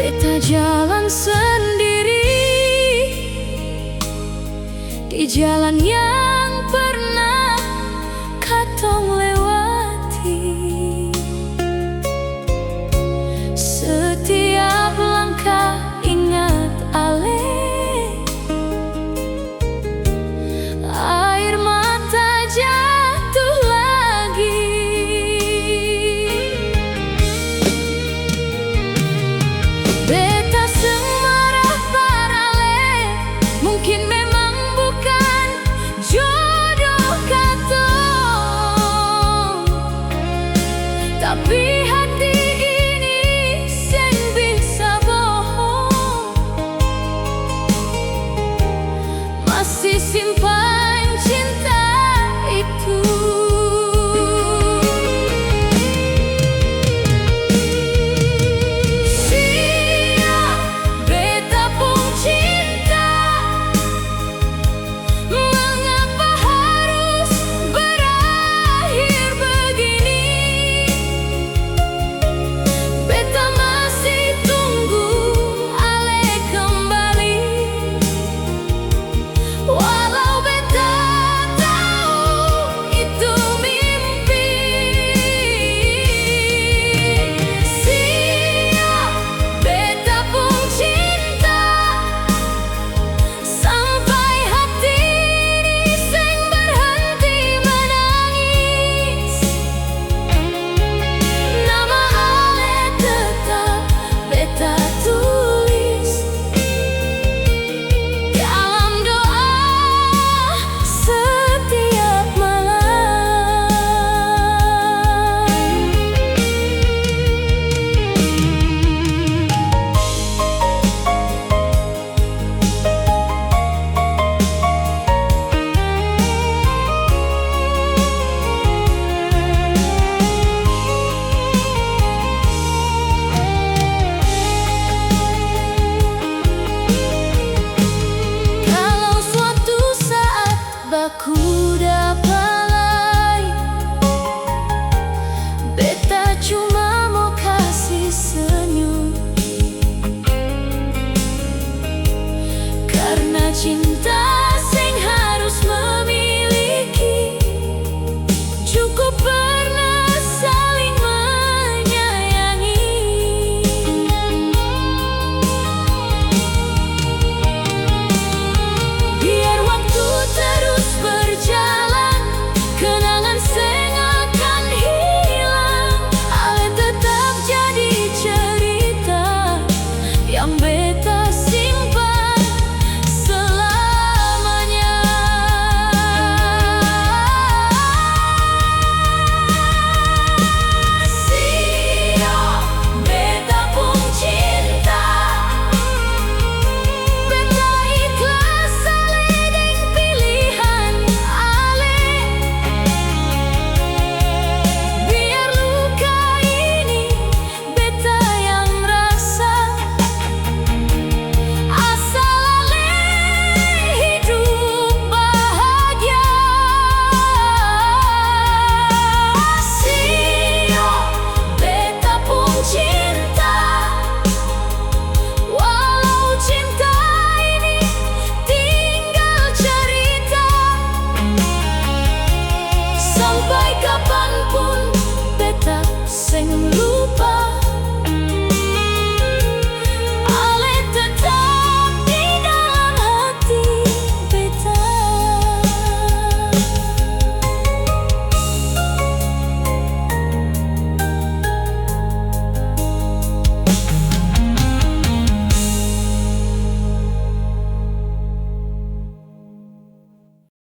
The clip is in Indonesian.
Beta jalan sendiri di jalan yang pernah katong lewati. Setiap langkah ingat ale, air mata jatuh lagi. Beta semarah parale, mungkin memang bukan jodoh katong, tapi hati ini seng bisa bohong, masih simpan cinta itu. Siap beta pun cinta, mengapa harus berakhir begini? Beta masih tunggu ale kembali, walau beta tahu itu mimpi. Siap beta pun cinta, sampai hati ini seng berhenti menangis. Nama ale tetap beta tulis dalam doa setiap malam. Kalau suatu saat baku dapat, beta cuma mau kasih senyum, karena cinta